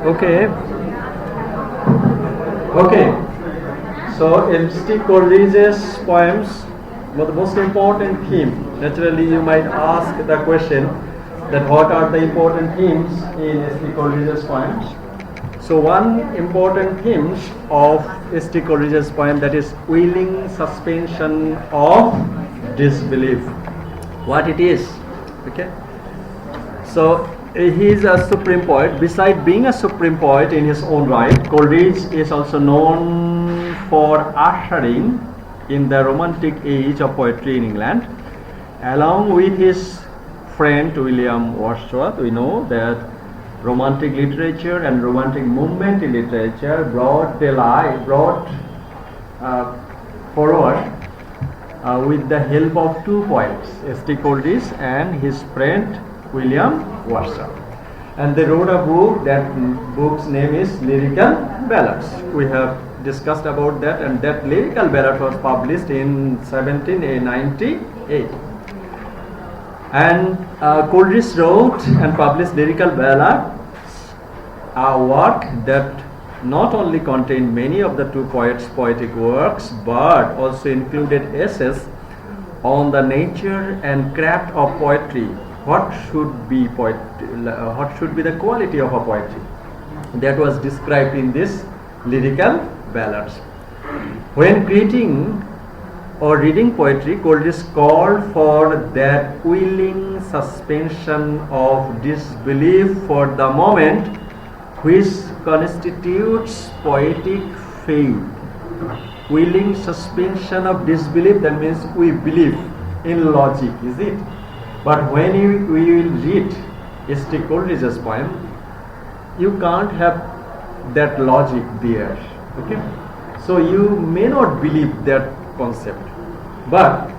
Okay. Okay. So L.C. Coleridge's poems were the most important theme. Naturally, you might ask the question that what are the important themes in S.T. Coleridge's poems? So one important theme of S.T. Coleridge's poem, that is willing suspension of disbelief. What it is? Okay. So he is a supreme poet. Besides being a supreme poet in his own right, Coleridge is also known for ushering in the romantic age of poetry in England. Along with his friend William Wordsworth, we know that romantic literature and romantic movement in literature brought forward with the help of two poets, S.T. Coleridge and his friend William Wordsworth. And they wrote a book, that book's name is Lyrical Ballads. We have discussed about that, and that lyrical ballad was published in 1798. And Coleridge wrote and published Lyrical Ballads, a work that not only contained many of the two poets' poetic works, but also included essays on the nature and craft of poetry. What should be the quality of a poetry? That was described in this Lyrical Ballads. When creating or reading poetry, Coleridge called for that willing suspension of disbelief for the moment, which constitutes poetic faith. Willing suspension of disbelief, that means we believe in logic, is it? But when we will read S.T. Coleridge's poem, you can't have that logic there. Okay? So you may not believe that concept. But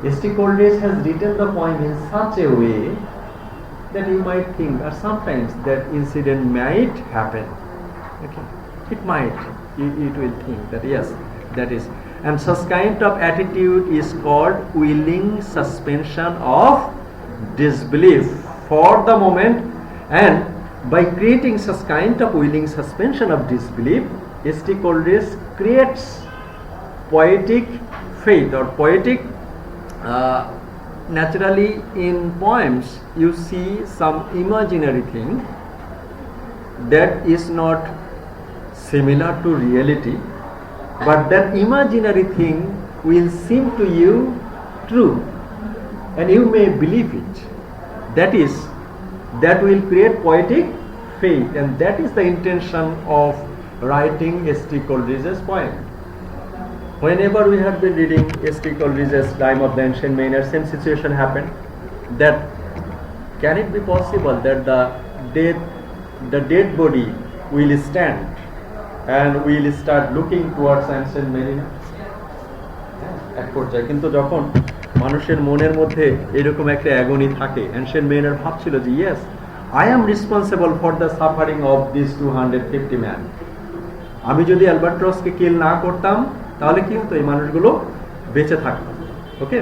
S.T. Coleridge has written the poem in such a way that you might think, or sometimes that incident might happen. Okay? It might. It will think that yes, that is. And such kind of attitude is called willing suspension of disbelief for the moment. And by creating such kind of willing suspension of disbelief, S.T. Coleridge creates poetic faith or poetic. Naturally, in poems, you see some imaginary thing that is not similar to reality, but that imaginary thing will seem to you true, and you may believe it. That will create poetic faith, and that is the intention of writing S.T. Coleridge's poem. Whenever we have been reading S.T. Coleridge's Time of the Ancient Mariner, same situation happened. That can it be possible that the dead body will stand and will start looking towards Ancient Mariner? এক পর্যায়ে কিন্তু যখন মানুষের মনের মধ্যে এরকম একটা অ্যাগনি থাকে, Ancient Mariner ভাবছিল যে yes, I am responsible for the suffering of these 250 men. আমি যদি অ্যালবাট্রসকে কিল না করতাম তাহলে কি হতো, এই মানুষগুলো বেঁচে থাকতো। ওকে,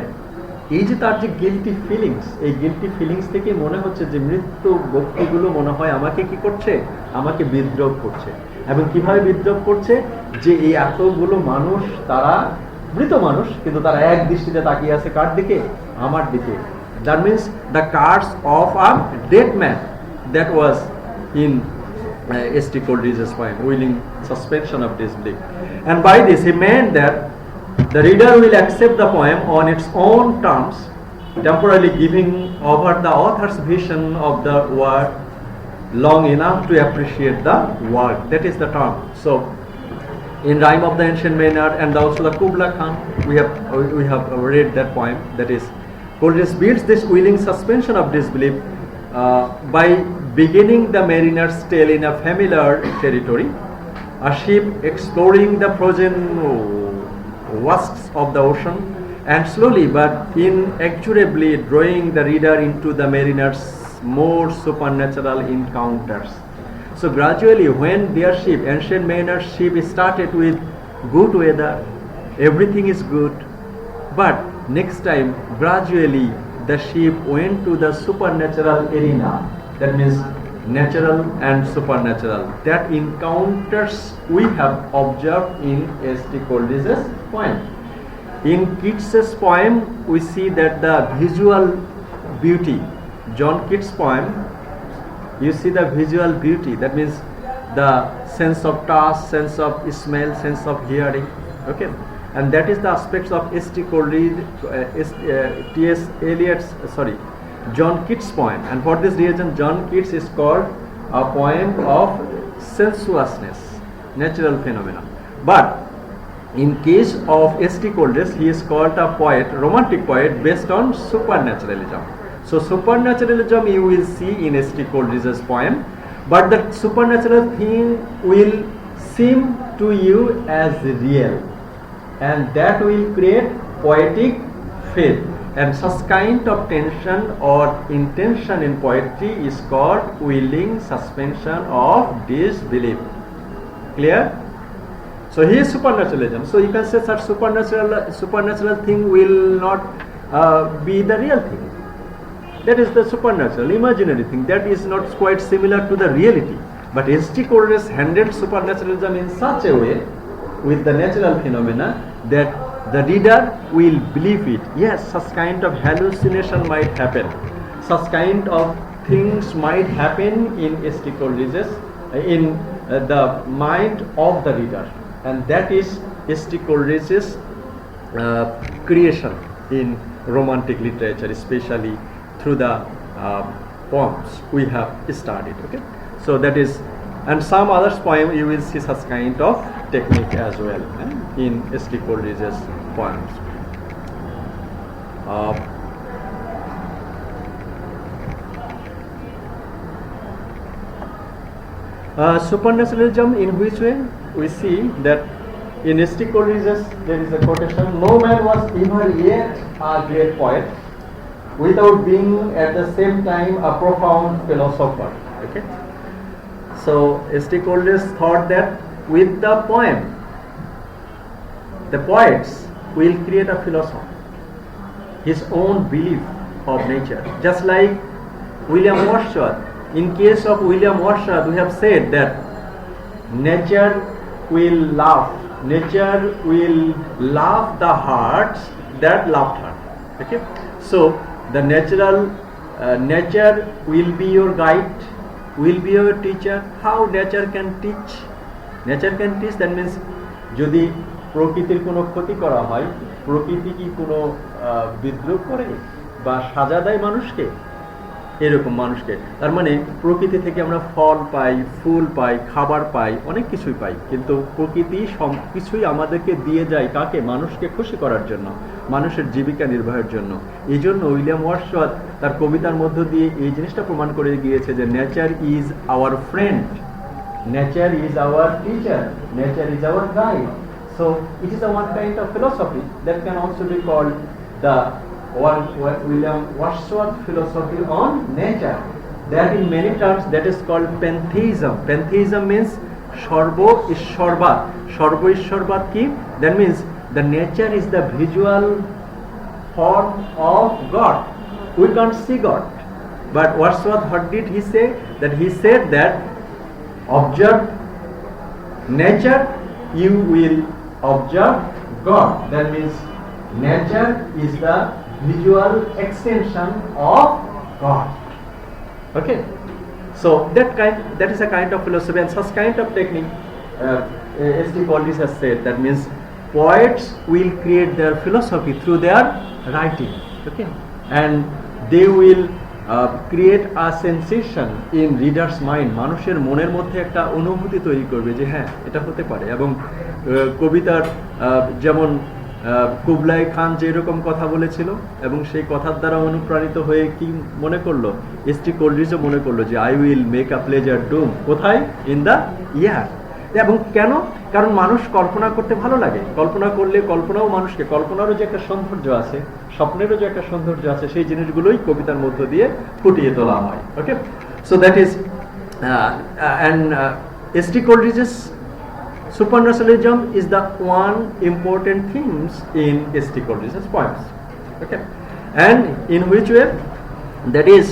এই যে তার যে গিল্টি ফিলিংস, এই গিল্টি ফিলিংস থেকে মনে হচ্ছে যে মৃত্যু ব্যক্তিগুলো মনে হয় আমাকে কি করছে, আমাকে বিদ্রোহ করছে। এবং কিভাবে বিদ্রোহ করছে, যে এই এতগুলো মানুষ, তারা মৃত মানুষ, কিন্তু তারা এক দৃষ্টিতে তাকিয়ে আছে কার দিকে, আমার দিকে। That means the curse of a dead man, that was in S.T. Coleridge's poem, willing suspension of disbelief. And by this he meant that the reader will accept the poem on its own terms, temporarily giving over the author's vision of the work long enough to appreciate the work. That is the term. So in Rime of the Ancient Mariner and also the Kubla Khan, we have read that poem. That is, Coleridge builds this willing suspension of disbelief by beginning the mariner's tale in a familiar territory, a ship exploring the frozen wastes of the ocean, and slowly but inexorably drawing the reader into the mariner's more supernatural encounters. So gradually, when their ship, Ancient Mariner's ship, started with good weather, everything is good, but next time, gradually, the ship went to the supernatural arena. That means natural and supernatural. That encounters we have observed in S.T. Coleridge's poem. In Keats's poem, we see that the visual beauty, John Keats' poem, you see the visual beauty. That means the sense of touch, sense of smell, sense of hearing. Okay, and that is the aspects of S.T. Coleridge, T.S. Eliot's, John Keats' poem. And for this reason, John Keats is called a poem of sensuousness, natural phenomena. But in case of S.T. Coleridge, he is called a poet, romantic poet based on supernaturalism. So supernaturalism you will see in S.T. Coleridge's poem, but the supernatural thing will seem to you as real, and that will create poetic faith. And such kind of tension or intention in poetry is called willing suspension of disbelief. Clear? So here is supernaturalism. So you can say such supernatural thing will not be the real thing. That is the supernatural, imaginary thing. That is not quite similar to the reality. But S.T. Coleridge handled supernaturalism in such a way with the natural phenomena that the reader will believe it. Yes, such kind of hallucination might happen. Such kind of things might happen in S.T. Coleridge's, in the mind of the reader. And that is S.T. Coleridge's creation in romantic literature, especially through the poems we have studied. Okay, so that is, and some others poem you will see such kind of technique as well in S.T. Coleridge's poems. Supernaturalism, in which way? We see that in S.T. Coleridge's there is a quotation: "No man was ever yet a great poet without being at the same time a profound philosopher." Okay, so S.T. Coleridge thought that with the poem, the poets will create a philosophy, his own belief of nature. Just like William Wordsworth. In case of William Wordsworth, we have said that nature will laugh the hearts that laughed her. Okay, so the natural nature will be your guide, will be your teacher. How nature can teach? Nature can teach, that means যদি প্রকৃতির কোনো ক্ষতি করা হয়, প্রকৃতি কি কোনো বিদ্রোহ করে বা সাজা দেয় মানুষকে? এরকম মানুষকে, তার মানে প্রকৃতি থেকে আমরা ফল পাই, ফুল পাই, খাবার পাই, অনেক কিছুই পাই, কিন্তু প্রকৃতি সব কিছুই আমাদেরকে দিয়ে যায় কাকে? মানুষকে খুশি করার জন্য, মানুষের জীবিকা নির্বাহের জন্য। এই জন্য উইলিয়াম ওয়ার্ডসওয়ার্থ তার কবিতার মধ্য দিয়ে এই জিনিসটা প্রমাণ করে গিয়েছে যে nature is our friend, nature is our teacher, nature is our guide. So it is a one kind of philosophy that can also be called the William Wordsworth philosophy on nature. That in many terms that is called pantheism. Pantheism means Sarbo Ishwarbat. Sarbo Ishwarbat ki? That means the nature is the visual form of God. We can't see God. But Wordsworth, what did he say? That he said that observe nature, you will observe God. That means nature is the visual extension of God. Okay, so that is a kind of philosophy, and such kind of technique S.T. Coleridge has said, that means poets will create their philosophy through their writing. Okay, and they will create a sensation in reader's mind. মানুষের মনের মধ্যে একটা অনুভূতি তৈরি করবে যে হ্যাঁ এটা হতে পারে। এবং কবিতার যেমন কুবলাই খান যেরকম কথা বলেছিল এবং সেই কথার দ্বারা অনুপ্রাণিত হয়ে কি মনে করলো, এস.টি. কোলরিজও মনে করলো যে I will make a pleasure dome. কোথায়? In the ear. এবং কেন? কারণ মানুষ কল্পনা করতে ভালো লাগে, কল্পনা করলে কল্পনাও মানুষকে, কল্পনারও যে একটা সৌন্দর্য আছে, স্বপ্নেরও যে একটা সৌন্দর্য আছে, সেই জিনিসগুলোই কবিতার মধ্য দিয়ে ফুটিয়ে তোলা হয়। Okay, so that is S T. Coleridge's supernaturalism is the one important themes in S.T. Coleridge's poems. Okay, and in which way? That is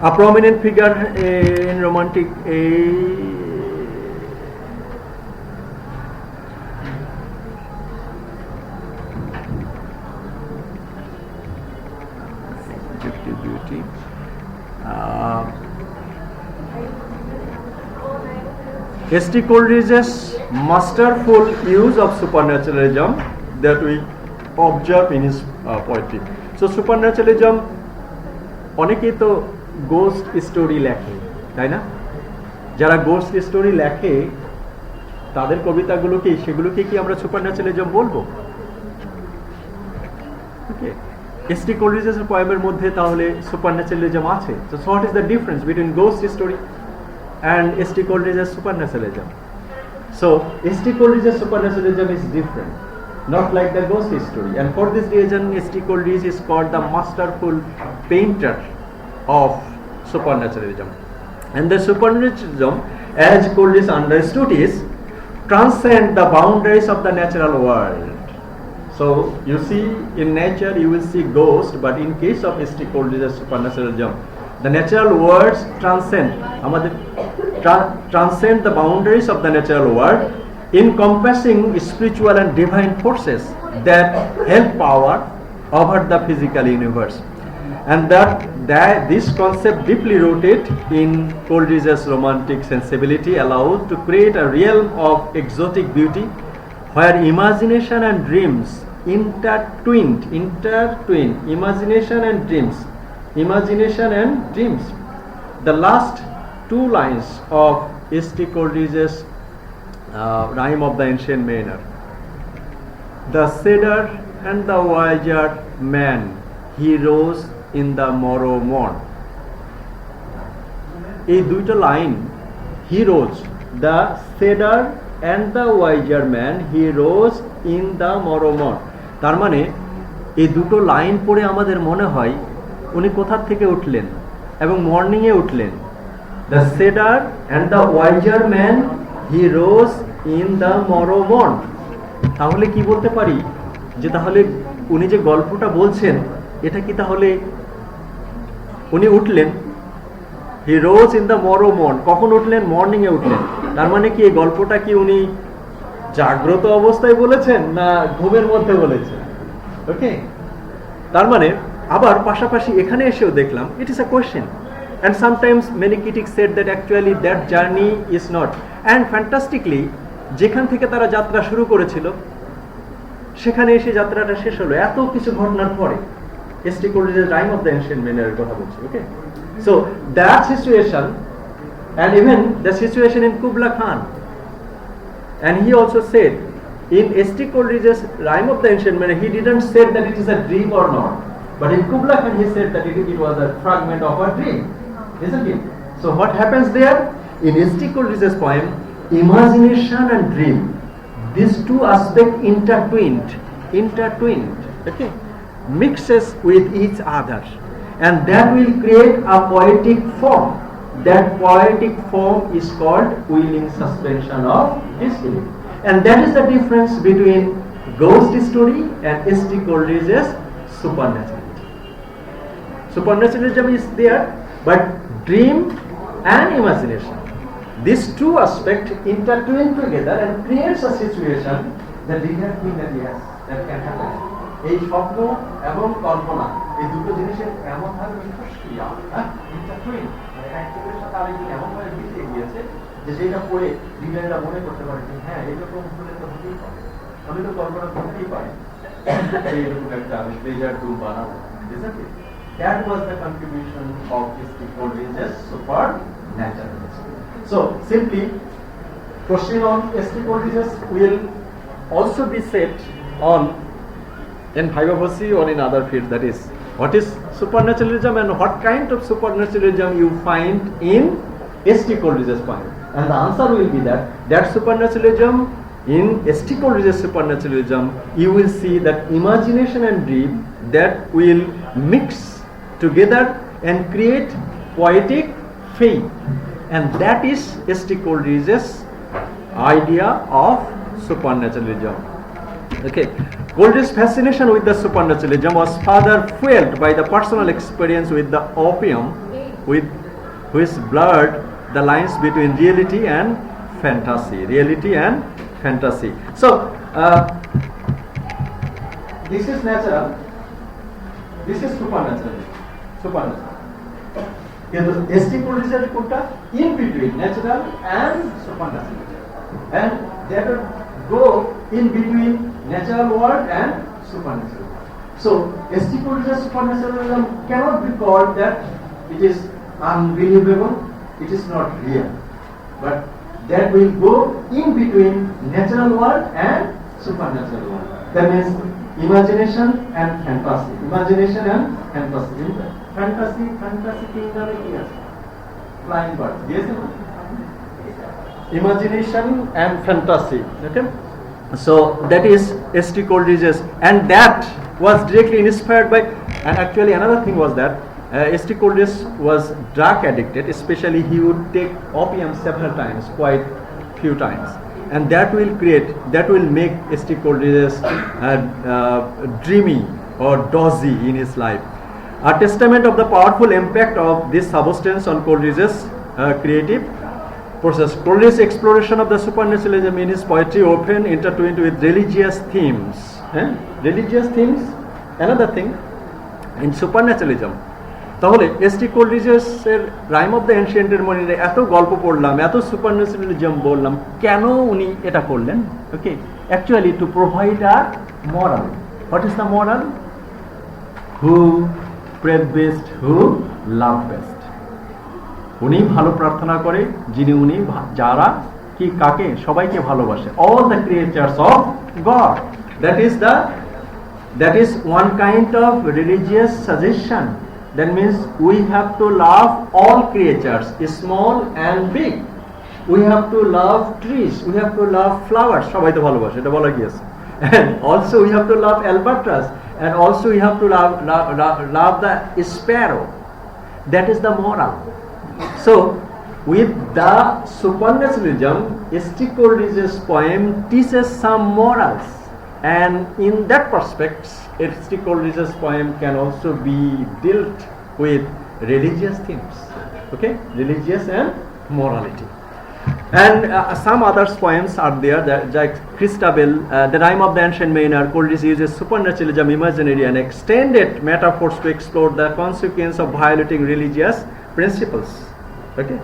A prominent figure in romantic beauty. S.T. Coleridge's masterful use of supernaturalism that we observe in his poetry. So supernaturalism, অনেকেই তো ghost story লেখে, তাই না? যারা ghost story লেখে তাদের কবিতাগুলোকে সেগুলোকে কি আমরা সুপারন্যাচুরালিজম বলবো? ওকে, S.T. Coleridge's পোয়েমের মধ্যে তাহলে সুপারন্যাচুরালিজম আছে। So what is the difference between ghost story and S.T. Coleridge's supernaturalism? So S.T. Coleridge's supernaturalism is different, not like the ghost story, and for this reason S.T. Coleridge is called the masterful painter of supernaturalism. And the supernaturalism, as Coleridge understood, is transcend the boundaries of the natural world. So you see, in nature you will see ghost, but in case of S.T. Coleridge's supernaturalism, the natural worlds transcend the boundaries of the natural world, encompassing spiritual and divine forces that help power over the physical universe. And that this concept, deeply rooted in Coleridge's romantic sensibility, allowed to create a realm of exotic beauty where imagination and dreams intertwined, imagination and dreams. The last two lines of S.T. Coleridge's Rhyme of the Ancient Mariner: the sadder and the wiser man, he rose in the morrow morn. এই দুইটা line, he rose, the sadder and the wiser man, he rose in the morrow morn, তার মানে এই দুটো line পড়ে আমাদের মনে হয় উনি কোথা থেকে উঠলেন এবং মর্নিংয়ে উঠলেন। The sadder and the wiser man, he rose in the morrow morn. তাহলে কি বলতে পারি যে তাহলে উনি যে গল্পটা বলছেন এটা কি তাহলে উনি উঠলেন, he rose in the morrow morn, কখন উঠলেন? মর্নিংয়ে উঠলেন। তার মানে কি এই গল্পটা কি উনি জাগ্রত অবস্থায় বলেছেন না ঘুমের মধ্যে বলেছেন? ওকে, তার মানে আবার পাশাপাশি এখানে এসেও দেখলাম it is a question, and sometimes many critics said that actually that journey is not, and fantastically যেখান থেকে তারা যাত্রা শুরু করেছিল সেখানে এসে যাত্রাটা শেষ হলো এত কিছু ঘটনার পরে। S.T. Coleridge's Rhyme of the Ancient Mariner কথা বলছি। ওকে, so that situation, and even the situation in Kubla Khan, and he also said in S.T. Coleridge's Rhyme of the Ancient Mariner, he didn't say that it is a dream or not, but in Kubla Khan he said that it was a fragment of a dream, isn't it? So what happens there in S.T. Coleridge's poem? Imagination and dream, these two aspects intertwined, okay, mixes with each other, and that will create a poetic form. That poetic form is called willing suspension of disbelief, and that is the difference between ghost story and S.T. Coleridge's supernaturalism. Supernaturalism is there, but dream and imagination, these two aspects intertwine together and creates a situation that we can think that yes, that can happen. এই স্বপ্ন এবং কল্পনা এই দুটো জিনিসের এমন ভাবে মিথস্ক্রিয়া, ইন্টারটুইন, মানে একজনের সাথে আরেকজন এমন ভাবে মিশে গিয়েছে যে সেটা পড়ে রিডাররা মনে করতে পারে যে হ্যাঁ এরকম হলে তো হতেই পারে, আমি তো কল্পনা করতেই পারি এইরকম একটা আমি প্লেজার টুল বানাবো। That was the contribution of S.T. Coleridge's supernaturalism. So simply, question on S.T. Coleridge's will also be set on in Bhagavasi or in other fields, that is, what is supernaturalism and what kind of supernaturalism you find in S.T. Coleridge's poem, and the answer will be that supernaturalism, in S.T. Coleridge's supernaturalism, you will see that imagination and dream that will mix together and create poetic faith, and that is S.T. Coleridge's idea of supernaturalism. Okay, Coleridge's fascination with the supernaturalism was further fueled by the personal experience with the opium with which blurred the lines between reality and fantasy. Reality and fantasy. So this is natural. This is supernatural. Supernatural. ST Coleridge কোনটা in between natural and supernatural, and that would go in between natural world and supernatural. So ST Coleridge supernaturalism cannot be called that it is unbelievable, it is not real, but that will go in between natural world and supernatural world. That means imagination and fantasy. Imagination and fantasy. Fantasy kingdom is flying birds. Yes. Imagination and fantasy. Okay. So that is ST Coleridge's, and that was directly inspired by. And actually, another thing was that ST Coleridge was drug addicted. Especially, he would take opium several times, quite few times. And that will make ST Coleridge dreamy or dozy in his life. A testament of the powerful impact of this substance on Coleridge's creative process. Coleridge's exploration of the supernaturalism in his poetry often intertwined with religious themes. Religious themes, another thing in supernaturalism. তাহলে ST কোলরিজের rhyme of the এনশিয়েন্টের মনে এত গল্প পড়লাম, এত সুপারন্যাচুরালিজম বললাম, কেন উনি এটা করলেন? Okay, actually to provide a moral. What is the moral? Who pray best, who love best. উনি ভালো প্রার্থনা করে যিনি, উনি যারা কি কাকে, সবাইকে ভালোবাসে। All the creatures of god. That is one kind of religious suggestion. That means we have to love all creatures, small and big. We have to love trees. We have to love flowers. সবাই তো ভালোবাসে, এটা বলা গিয়েছে। And also we have to love albatross. And also we have to love the sparrow. That is the moral. So with the supernaturalism, ST Coleridge's poem teaches some morals. And in that perspective, ST Coleridge's poem can also be dealt with religious themes, okay, religious and morality. And some other poems are there, like Christabel, the Rime of the Ancient Mariner. Coleridge uses supernaturalism, imaginary and extended metaphors to explore the consequence of violating religious principles. Okay.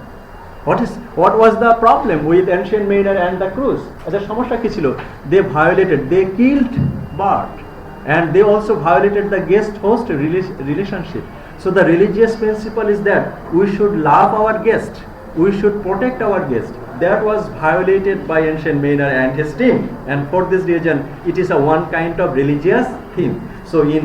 What was the problem with Ancient Mariner and the cruise? The সমস্যা কি ছিল? They killed bird, and they also violated the guest-host relationship. So the religious principle is that we should love our guest, we should protect our guest. That was violated by Ancient Mariner and his team, and for this reason, it is a one kind of religious theme. So in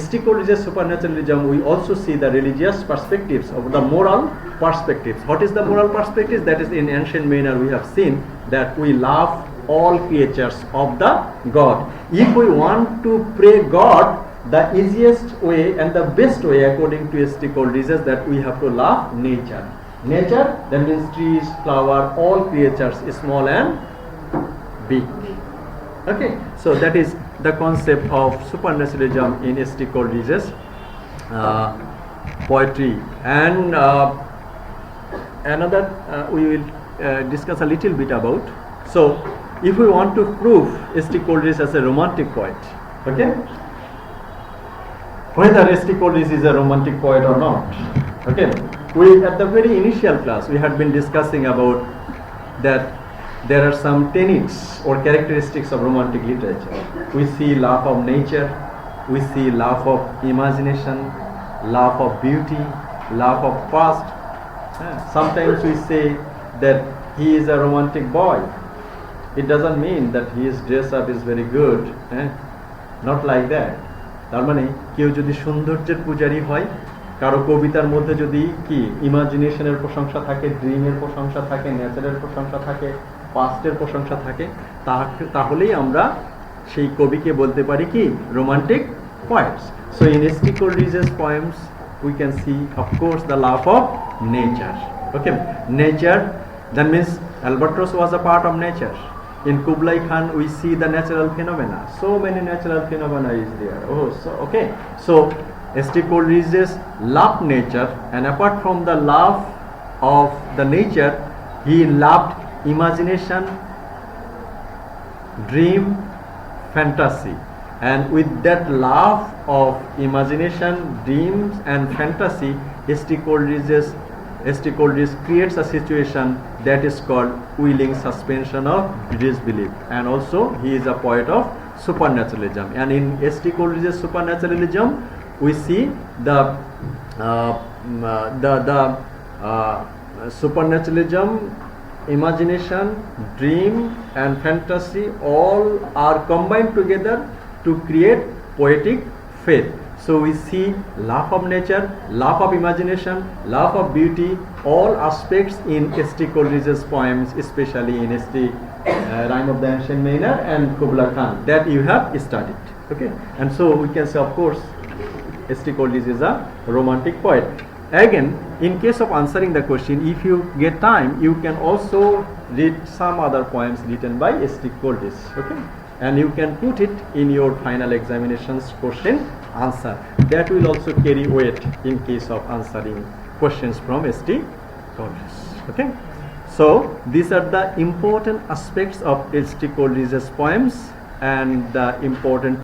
ST Coleridge's supernaturalism, we also see the religious perspectives of the moral perspectives. What is the moral perspectives? That is in Ancient Mariner we have seen that we love all creatures of the God. If we want to pray God, the easiest way and the best way according to ST Coleridge is that we have to love nature. Nature, that means trees, flower, all creatures, small and big. Okay, so that is the concept of supernaturalism in ST Coleridge's poetry. And another we will discuss a little bit about. So if we want to prove ST Coleridge as a romantic poet, okay, whether ST Coleridge is a romantic poet or not, okay, we at the very initial class we had been discussing about that there are some tenets or characteristics of romantic literature. We see love of nature, we see love of imagination, love of beauty, love of past. Sometimes we say that he is a romantic boy. It doesn't mean that his dress up is very good. Not like that. তার মানে কেউ যদি সৌন্দর্যের পূজারী হয়, কারো কবিতার মধ্যে যদি কি ইমাজিনেশনের প্রশংসা থাকে, ড্রিমের প্রশংসা থাকে, নেচারের প্রশংসা থাকে, পাস্টের প্রশংসা থাকে, তাহলেই আমরা সেই কবিকে বলতে পারি কি romantic poets. So in ST Coleridge's poems we can see of course the love of nature. Okay, nature, that means albatross was a part of nature. In Kublai Khan we see the natural phenomena. So many natural phenomena is there. So okay, so S.T. Coleridge loved nature, and apart from the love of the nature, he loved imagination, dream, fantasy. And with that love of imagination, dreams and fantasy, S.T. Coleridge creates a situation that is called willing suspension of disbelief. And also he is a poet of supernaturalism. And in S.T. Coleridge's supernaturalism, we see the supernaturalism, imagination, dream and fantasy all are combined together to create poetic faith. So we see love of nature, love of imagination, love of beauty, all aspects in S.T. Coleridge's poems, especially in S.T. Rhyme of the Ancient Mariner and Kubla Khan, that you have studied. Okay, and so we can say, of course, S.T. Coleridge is a romantic poet. Again, in case of answering the question, if you get time, you can also read some other poems written by S.T. Coleridge. Okay, and you can put it in your final examinations question answer. That will also carry weight in case of answering questions from S.T. Coleridge. Okay, so these are the important aspects of S.T. Coleridge's poems and the important